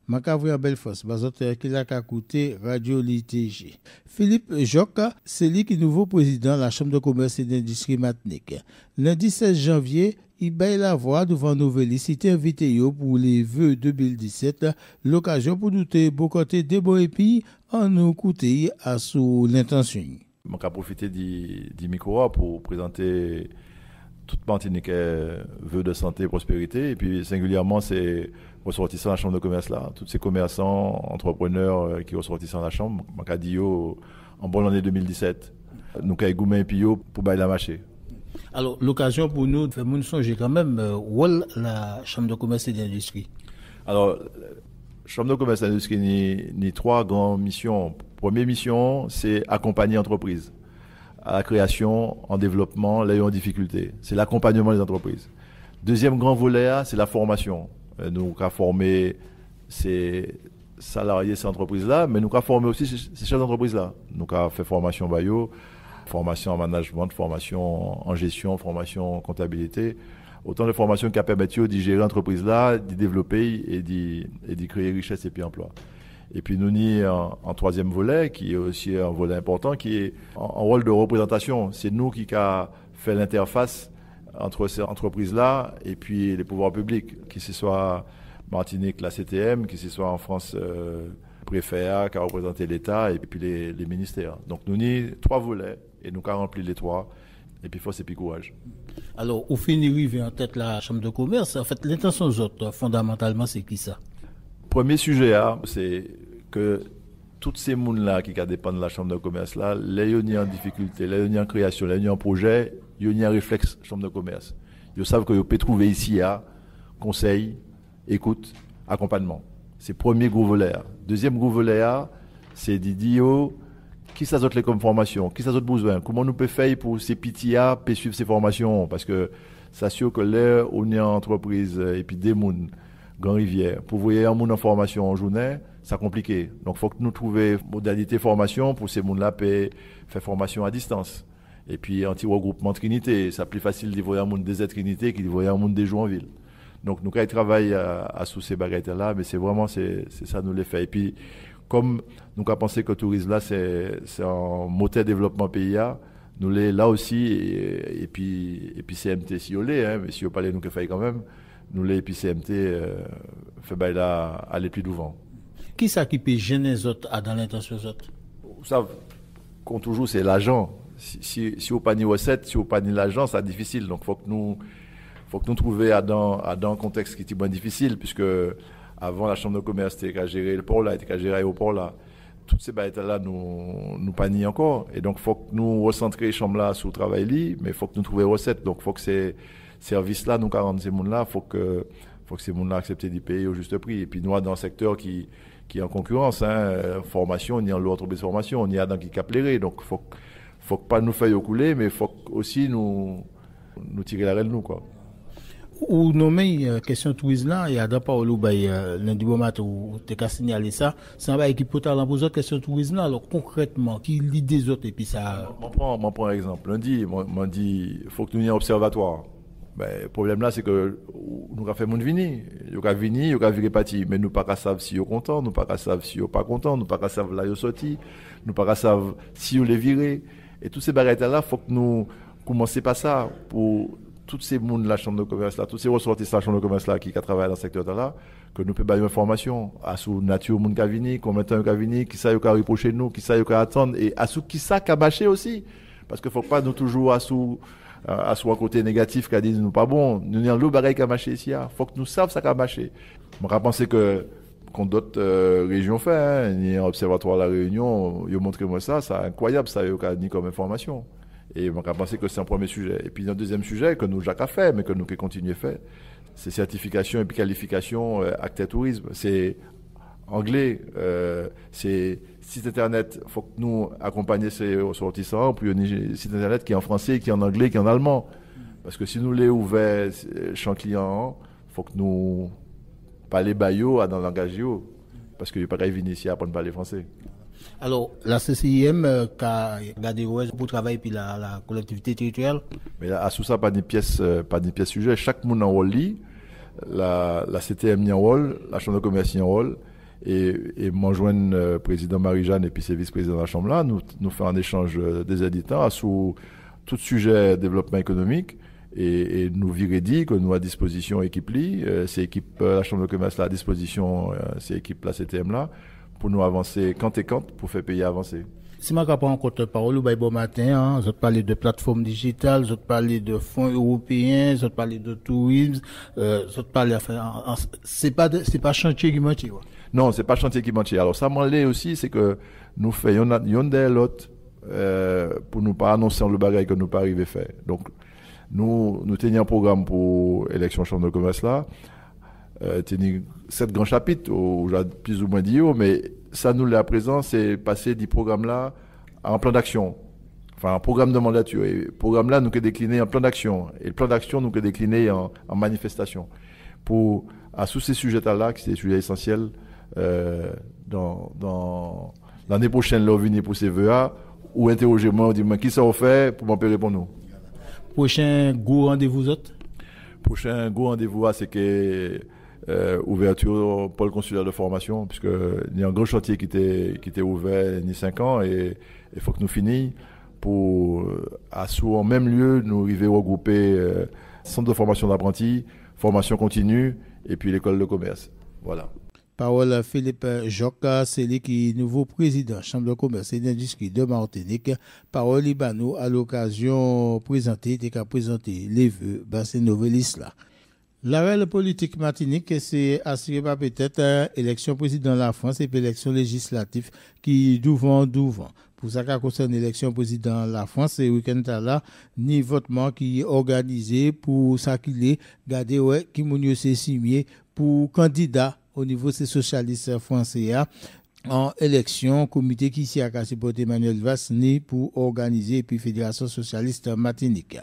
Macavri en Belfast, bazoteur qui l'a coûté Radio LTG. Philippe Joc, c'est lui qui est nouveau président de la Chambre de commerce et d'industrie Matinique. Lundi 16 janvier, il baille la voix devant Nouvelle Cité invité pour les vœux 2017, l'occasion pour nous te bocoter des beaux épis en nous coûter à sous l'intention. Je vais profiter du micro pour présenter toute Martinique vœux de santé et prospérité, et puis singulièrement c'est ressortissants de la Chambre de commerce là, tous ces commerçants, entrepreneurs qui ressortissent de la Chambre, je vais dire en bonne année 2017. Nous avons goumé pio pour bailler la marché. Alors, l'occasion pour nous de faire nous songer quand même rôle la Chambre de commerce et d'industrie. Alors, Chambre de commerce et d'industrie ni trois grandes missions. Première mission, c'est accompagner l'entreprise à la création, en développement, là où en difficulté. C'est l'accompagnement des entreprises. Deuxième grand volet, c'est la formation. Nous avons formé ces salariés, ces entreprises-là, mais nous avons formé aussi ces chefs d'entreprise-là. Nous avons fait formation Bayo, formation en management, formation en gestion, formation en comptabilité. Autant de formations qui permettent de gérer l'entreprise là, de développer et de créer richesse et puis emploi. Et puis nous avons un troisième volet qui est aussi un volet important qui est un rôle de représentation. C'est nous qui avons fait l'interface entre ces entreprises-là et puis les pouvoirs publics, que ce soit Martinique, la CTM, que ce soit en France, préfet qui a représenté l'État et puis les ministères. Donc nous avons trois volets et nous avons rempli les trois. Et puis force et puis courage. Alors, au fin d'arriver en tête la Chambre de commerce, en fait, l'intention des autres, fondamentalement, c'est qui ça? Premier sujet, c'est que tous ces gens-là qui dépendent de la Chambre de commerce, là, les gens en difficulté, les gens en création, les gens en projet, ils ont un réflexe Chambre de commerce. Ils savent qu'ils peuvent trouver ici conseil, écoute, accompagnement. C'est le premier gros volet. Deuxième gros volet, c'est de dire qui ça les comme formation, qui ça a besoin, comment nous peut faire pour ces petits pour suivre ces formations, parce que c'est sûr que là, on est en entreprise et puis des gens, Grand Rivière, pour voir un monde en formation en journée, c'est compliqué. Donc, il faut que nous trouvions modalité formation pour ces gens-là faire formation à distance. Et puis, anti-regroupement de Trinité, c'est plus facile de voir un monde des Trinité que de voir un monde des Jouanville. Donc, nous, quand on travaille à sous ces baguettes-là, mais c'est vraiment, c'est ça nous les fait. Et puis, comme nous avons pensé que le tourisme là, c'est un moteur de développement pays, nous l'est là aussi, et puis CMT si on l'est, mais si on parlait nous que fait quand même, nous l'est, et puis CMT fait là aller plus devant. Qui ça qui peut gêner les autres dans l'intention des autres? Vous savez, comme toujours, c'est l'argent. Si on pas ni recette, si on pas ni l'argent, c'est difficile. Donc, faut que nous trouvions dans un contexte qui est bien difficile, puisque avant, la Chambre de commerce était qu'à gérer le port là, était qu'à gérer l'aéroport là. Toutes ces bêtes-là, nous panient encore. Et donc, il faut que nous recentrions les chambres là sur le travail, mais il faut que nous trouvions des recettes. Donc, il faut que ces services-là, nous, 40 ces mondes-là, il faut que ces mondes-là acceptent d'y payer au juste prix. Et puis, nous, dans un secteur qui est en concurrence, formation, on y a l'autre de formation, on y a dans qui caplerait. Donc, il faut pas nous faire couler, mais il faut aussi nous tirer la règle, nous, quoi. Ou nommer question tourisme là, il y a d'abord Paolo lundi bon matin où tu as signalé ça, c'est un bail qui peut t'aller poser question tourisme là. Alors concrètement, qui l'idée des autres et puis ça. M'en prends un exemple. Lundi, m'en dit faut que nous ayons un observatoire. Ben le problème là c'est que nous avons fait mon vini, il y a vini, il y a viré parti, mais nous pas qu'à savoir si on content, nous pas qu'à savoir si on pas content, nous pas qu'à savoir là yo sorti, nous pas qu'à savoir si on les viré et tous ces barrettes là, faut que nous commencer par ça pour tous ces monde de la Chambre de commerce là, tous ces ressortissants de la Chambre de commerce là qui travaillent dans ce secteur là, que nous pouvons avoir une information à sous nature monde qui a vini, combien de temps qui a vini, qui ça y a reproché nous, qui ça y a attendre et à sous qui ça qui a bâché aussi, parce que faut pas nous toujours à sous un côté négatif qui a dit nous pas bon, nous avons l'eau bagaille qui a marché ici, faut que nous savions ça qui a marché. On va penser que quand d'autres régions fait, il y a un observatoire à la Réunion, ils ont montré moi ça, c'est incroyable ça y a dit comme information. Et on a pensé que c'est un premier sujet. Et puis un deuxième sujet que nous Jacques fait, mais que nous continuons à faire, c'est certification et puis qualification acteur tourisme. C'est anglais, c'est site internet. Il faut que nous accompagnions ces ressortissants pour un site internet qui est en français, qui est en anglais, qui est en allemand. Parce que si nous les ouvrons champ client, il faut que nous parlions baillot dans le langage, parce que il n'y a pas qu'à venir ici à apprendre à parler français. Alors, la CCIM qui a gardé pour travailler puis la collectivité territoriale. Mais là, à sous ça, pas de pièces sujet. Chaque monde en rôle, la CTM en rôle, la Chambre de commerce en rôle, et m'enjoindre le président Marie-Jeanne et puis ses vice-présidents de la Chambre là, nous faire un échange des éditeurs sur tout sujet développement économique et nous virer dit que nous à disposition équipe li, c'est équipe la Chambre de commerce là à disposition, c'est équipe la CTM là pour nous avancer quand et quand pour faire pays avancer. Si je prends en compte parole, bon matin, vous parlez de plateformes digitales, vous parlez de fonds européens, vous parlez de tourisme, vous parlez, c'est pas chantier qui mentit. Non, c'est pas chantier qui mentit. Alors, ça m'en l'est aussi, c'est que nous faisons yon des lots, pour nous pas annoncer le bagage que nous pas arriver faire. Donc, nous tenions un programme pour l'élection chambre de commerce là, tenir 7 grands chapitres, où j'ai plus ou moins dit, mais ça nous l'est à présent, c'est passer du programme là à un plan d'action. Enfin, un programme de mandature. Et le programme là, nous que décliner en plan d'action. Et le plan d'action, nous que décliner en manifestation. À tous ces sujets-là, qui sont des sujets essentiels, dans l'année prochaine, là, venir pour CVA, ou interroger-moi, dis-moi, qui ça va faire pour m'en payer pour nous. Prochain gros rendez-vous autre? Prochain gros rendez-vous, c'est que, ouverture pôle consulaire de formation, puisque il y a un gros chantier qui était ouvert il y a 5 ans et il faut que nous finissions pour, en même lieu, nous arriver à regrouper centre de formation d'apprentis, formation continue et puis l'école de commerce. Voilà. Parole à Philippe Jocka, c'est lui qui est nouveau président Chambre de commerce et d'industrie de Martinique. Parole Libano à l'occasion présenter les vœux bassin novelis là. L'arrêt politique Martinique, c'est assuré par peut-être élection président de la France et puis élection législative qui douvent. Pour ça qui concerne l'élection président de la France, c'est week-end là, ni votement qui est organisé pour ça qu'il est, garder ouais, qui moun yo c'est signé pour candidat au niveau des socialistes français en élection, comité qui s'y a cassé pour Emmanuel Valls ni pour organiser puis Fédération socialiste Martinique.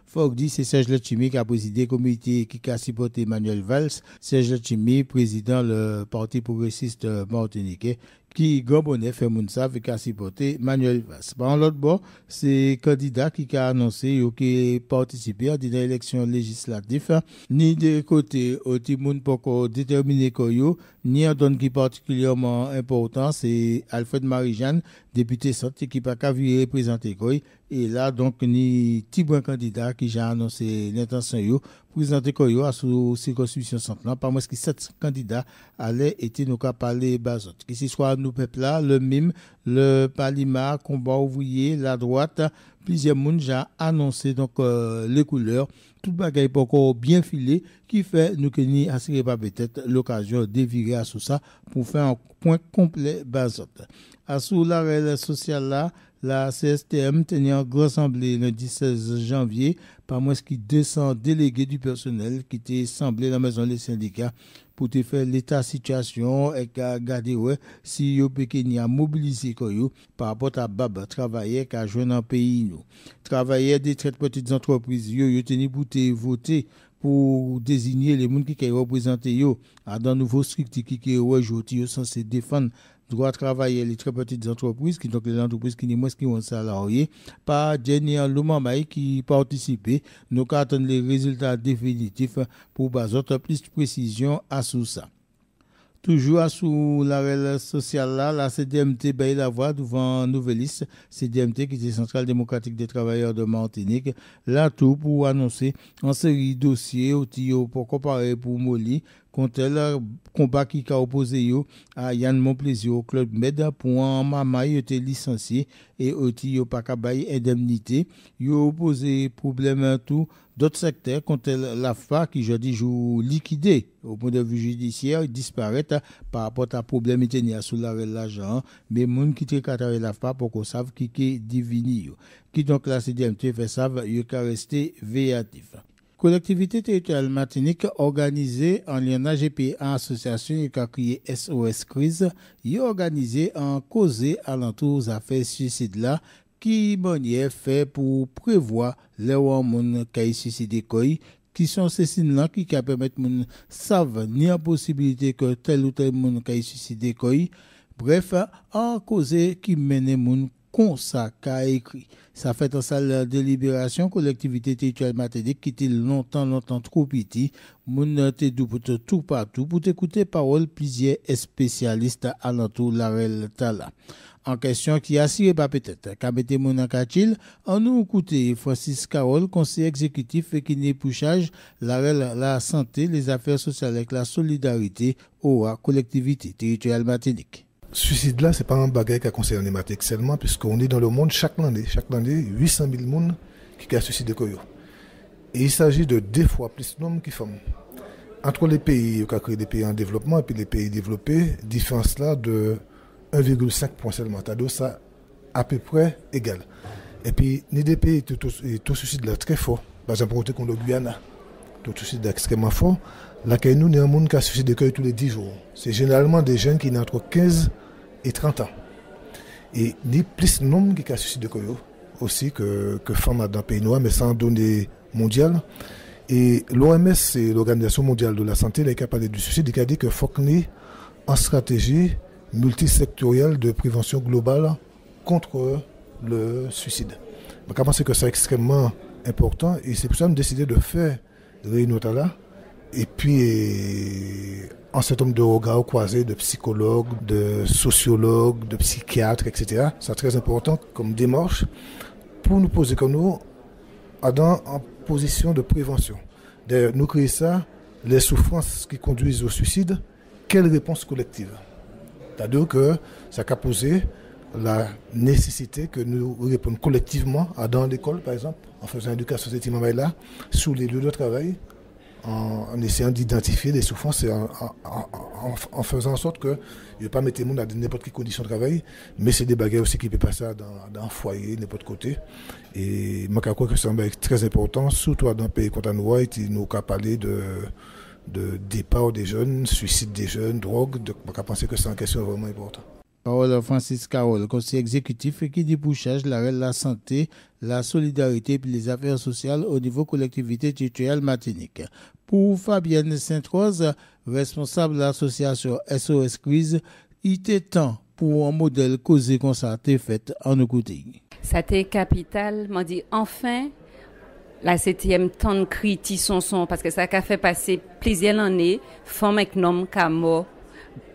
Faut dire c'est Serge Letchimi qui a présidé le comité qui a supporté Emmanuel Valls. Serge Letchimi, président le Parti progressiste martiniquais, qui Gabonais fait Mounsav et qui a supporté Emmanuel Valls. Par l'autre bord, c'est candidat qui a annoncé qui participé à des élections législatives, ni de côté au Timoun pour déterminer Koyo, ni un don qui particulièrement important, c'est Alfred Marie-Jeanne, député centre qui n'a qu'à venir représenter Koy. Et là, donc, ni Tibouin candidat qui a annoncé l'intention de présenter Koyo à sous circonscription centre. Par moins que 7 candidats allaient être nous qu'à parler bazot. Que ce soit nous peuple là, le MIM, le Palima, Combat ouvrier, la droite, plusieurs monde j'ai annoncé donc les couleurs, tout bagaille pas encore bien filé qui fait nous que ni assurer pas peut-être l'occasion de virer à sous ça pour faire un point complet bazot. À sous l'arrêt social là, la CSTM tenait une grande assemblée le 16 janvier, par moins que 200 délégués du personnel qui étaient assemblés dans la maison des syndicats pour te faire l'état situation et garder ouais, si yo Pékin a mobilisé par rapport à Bab travailleurs qui a joué dans le pays nous. Travailleurs des très petites entreprises yo tenu pour voter pour désigner les gens qui représentent yo dans nouveau strict qui aujourd'hui censé défendre droit de travailler les très petites entreprises qui donc les entreprises qui moins qui ont salariés par Jenny Loumamay qui participait nous attendons les résultats définitifs pour baser plus de précision à sous ça. Toujours sous l'arrêt social là, la CDMT baille la voix devant Nouvelis, CDMT qui est Centrale démocratique des travailleurs de Martinique, là tout pour annoncer en série de dossiers pour comparer pour Moli contre le combat qui a opposé à Yann Monplaisir au Club Med pour un maman il était licencié et aussi pas kabay indemnité, il opposé problème tout d'autres secteurs contre l'AFPA qui jeudi joue liquidé au point de vue judiciaire disparaît par rapport à problème tenir sous l'argent mais moun qui travaille l'AFPA pour qu'on sache qui est divini qui donc la CDMT fait ça il ka rester véatif. Collectivité territoriale Martinique organisée en lien AGP en association qui a créé SOS Crise, y organisé en causé alentour affaires suicide là qui manière fait pour prévoir les gens qui suicidé qui sont ces signes là qui permettent moun savent ni la possibilité que tel ou tel monde qui suicidé bref en causé qui mène moun comme ça qu'a écrit. Ça fait en salle délibération, collectivité territoriale Martinique qui était longtemps trop petit. Moun te dou pour tout partout pour écouter parole plusieurs spécialistes alentour la Tala. En question qui assiré pas peut-être, qu'a mette moun en kachil, en nous écouter Francis Carole, conseiller exécutif et qui n'est pouchage la santé, les affaires sociales avec la solidarité ou à collectivité territoriale Martinique. Suicide là, c'est pas un bagage qui a concerné Martinique seulement, puisqu'on est dans le monde chaque année, 800 000 personnes qui ont suicidé Koyo. Et il s'agit de 2 fois plus de nombre qui femmes. Entre les pays qui ont créé des pays en développement et puis les pays développés, différence là de 1,5 point seulement. C'est-à-dire ça à peu près égal. Et puis, ni des pays tout suicide là très fort. Par exemple, on le Guyana, tout suicide extrêmement fort. Là, nous, il y a un monde qui a suicidé tous les 10 jours. C'est généralement des jeunes qui ont entre 15 et 30 ans. Et ni plus de nombre qui a suicidé aussi que femmes dans le pays noir, mais sans donner mondial. Et l'OMS, c'est l'Organisation mondiale de la santé, qui a parlé du suicide, qui a dit qu'il faut qu'on ait une stratégie multisectorielle de prévention globale contre le suicide. Donc, je pense que c'est extrêmement important et c'est pour ça qu'on a décidé de faire réunion là. Et puis, un certain nombre de regards croisés de psychologues, de sociologues, de psychiatres, etc. C'est très important comme démarche pour nous poser comme nous en position de prévention. D'ailleurs, nous créons ça, les souffrances qui conduisent au suicide, quelle réponse collective? C'est-à-dire que ça a posé la nécessité que nous répondions collectivement dans l'école, par exemple, en faisant éducation sentimentale là, sous les lieux de travail, en essayant d'identifier les souffrances et en faisant en sorte que je ne vais pas mettre les gens dans n'importe quelle condition de travail, mais c'est des bagages aussi qui peuvent passer dans un foyer, n'importe côté. Et je crois que c'est un bagage très important, surtout dans le pays comme nous, nous avons parlé de départ des jeunes, suicide des jeunes, drogue, donc je pense que c'est une question vraiment importante. Parole Francis Carole, conseiller exécutif qui dit pouchage la santé, la solidarité et les affaires sociales au niveau collectivité territoriale Martinique. Pour Fabienne Sainte-Rose, responsable de l'association SOS Crise, il était temps pour un modèle causé comme ça a été fait en écouté. Ça a été capital, m'a dit enfin la 7e tonne cri Tissonson parce que ça a fait passer plusieurs années, femme avec nom qui mort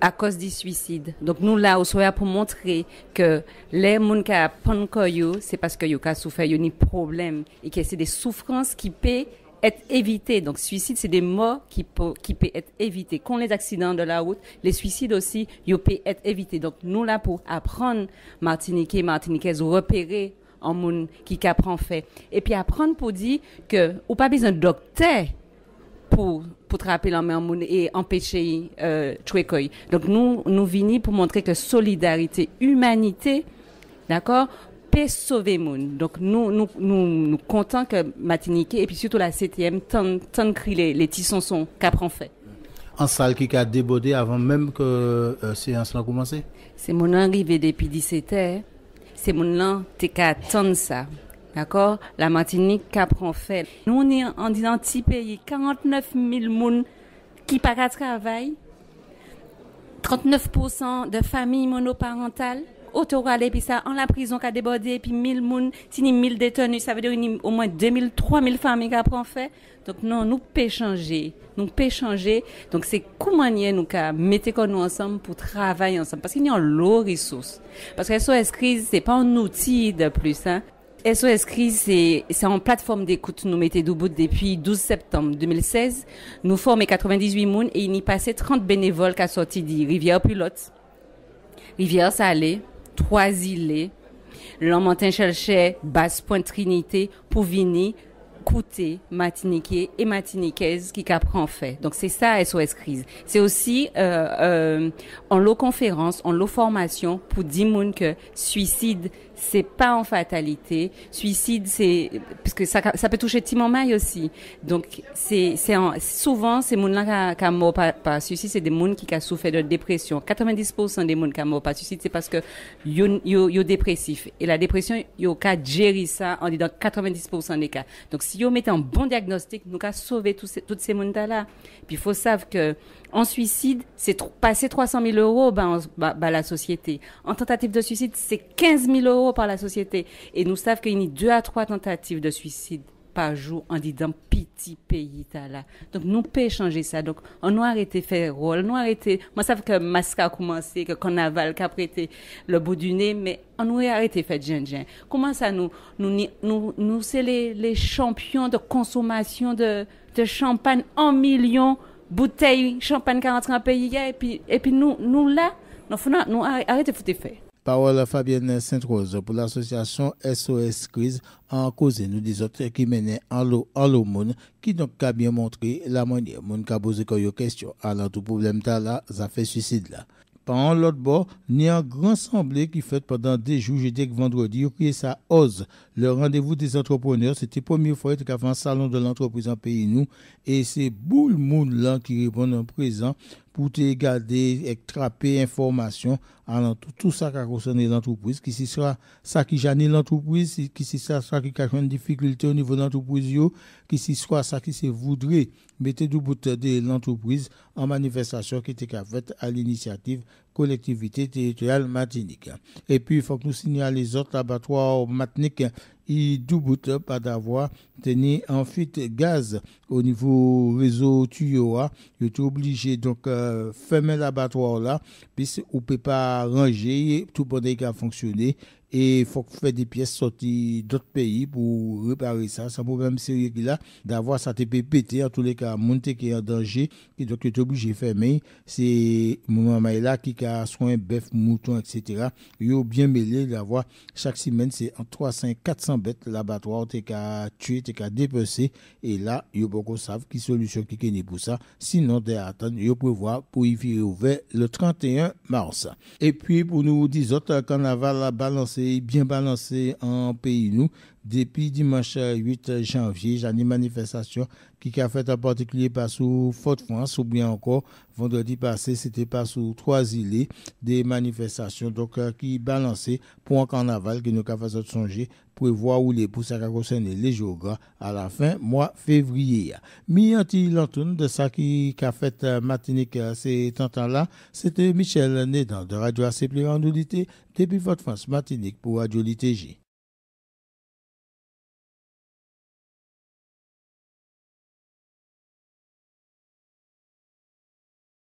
à cause du suicide. Donc nous là au soir pour montrer que les gens qui ont pankoyo c'est parce que yo ka souffert yo ni problème et que c'est des souffrances qui peuvent être évitées. Donc suicide c'est des morts qui peuvent être évitées. Quand les accidents de la route, les suicides aussi yo peuvent être évités. Donc nous là pour apprendre Martiniquaises repérer en monde qui apprend fait et puis apprendre pour dire que ou pas besoin de docteur pour trapper la main et empêcher tuer. Donc nous venons pour montrer que solidarité, humanité, d'accord, peut sauver monde. Donc nous contents que Martinique et puis surtout la 7e tant cri les Tissonson qu'apprend fait. En salle qui a débordé avant même que séance a commencé. C'est mon arrivé depuis 17h. C'est mon là t'es qu'à attendre ça. D'accord? La Martinique qu'apprend fait. Nous, on est en disant petit pays, 49 000 personnes qui partent à travail, 39% de familles monoparentales, autoral et puis ça, en la prison qui a débordé, puis 1000 personnes, si 1000 détenus, ça veut dire au moins 2000, 3000 familles qui apprend fait. Donc non, nous pouvons changer. Donc c'est comment nous mettons nous ensemble pour travailler ensemble. Parce qu'il y a l'eau ressource. Parce que SOS Crise, c'est pas un outil de plus, hein. SOS Crise, c'est en plateforme d'écoute. Nous mettons debout depuis 12 septembre 2016. Nous formons 98 personnes et il y passé 30 bénévoles qui sont sortis de Rivière Pilote, Rivière Salée, Trois-Îlets, Lamentin cherchait Basse Pointe Trinité pour venir écouter Martiniquais et Martiniquaises qui apprend fait. Donc c'est ça SOS Crise. C'est aussi en lot conférence, en lot formation pour dire moun que suicide c'est pas en fatalité. Suicide c'est parce que ça peut toucher petit maman aussi. Donc souvent ces moun là qui mort par suicide c'est des moun qui a souffert de dépression. 90% des moun qui mort par suicide c'est parce que yo dépressif et la dépression yo ka gérer ça en disant 90% des cas. Donc si yo mettez un bon diagnostic, nous ka sauver toutes ces moun là. Puis il faut savoir que en suicide, c'est passer 300 000 € la société. En tentative de suicide, c'est 15 000 ignoré par la société. Et nous savons qu'il y a 2 à 3 tentatives de suicide par jour en disant petit pays là. Donc nous pouvons changer ça. Donc on doit arrêter de faire rôle, nous arrêter. Moi ça fait que masque a commencé, que carnaval a prêté le bout du nez, mais on doit arrêter de faire gin. Comment ça nous c'est les champions de consommation de champagne en millions bouteilles champagne 40 pays et puis nous là nous arrêter de foutre fait. Parole à Fabienne Sainte-Rose pour l'association SOS Crise en cause nous des autres qui menaient en l'eau monde qui donc a bien montré la manière mon ka poser comme question alors tout problème là ça fait suicide là. Par l'autre bord, il y a un grand assemblée qui fait pendant des jours, jeudi et vendredi, qui est ça ose. Le rendez-vous des entrepreneurs, c'était la première fois qu'il y a un salon de l'entreprise en pays nous. Et c'est boule monde là qui répond en présent pour te garder, extraper information alors tout ça qui concerne l'entreprise, qui si sera ça qui gêne l'entreprise, qui si ça qui a une difficulté au niveau de l'entreprise, qui si soit ça qui se voudrait mettre du bout de l'entreprise en manifestation qui était faite à l'initiative collectivité territoriale Martinique. Et puis il faut que nous signalions les autres abattoirs Martinique et doubout pas d'avoir tenu en fuite gaz au niveau réseau tuyau. Il est obligé donc fermer l'abattoir là puis on peut pas ranger tout pendant qu'il a fonctionné et il faut faire des pièces sorties d'autres pays pour réparer ça. C'est un problème sérieux qu'il a d'avoir ça pété en tous les cas monter qui est en danger et donc il est obligé de fermer. C'est moment là qui a soin bœuf mouton etc. Il est bien mêlé d'avoir chaque semaine c'est en 300 400 bêtes l'abattoir t'es qu'à tuer t'es qu'à dépecer et là il y a beaucoup savent qui solution qui est pour ça sinon d'attendre il prévoir pour y virer ouvert le 31 mars. Et puis pour nous dire autres carnaval a balancé bien balancé en pays nous depuis dimanche 8 janvier, j'ai une manifestation qui a fait en particulier pas sous Fort-France ou bien encore vendredi passé, c'était pas sous 3 îles des manifestations donc qui balançaient pour un carnaval qui nous a fait songer pour voir où les pour ça concerne les jours à la fin mois février. Mi-anti l'entune de ça qui a fait Martinique ces temps là, c'était Michel Nédan de Radio ACP en Audité depuis Fort-France Martinique pour Radio LTG.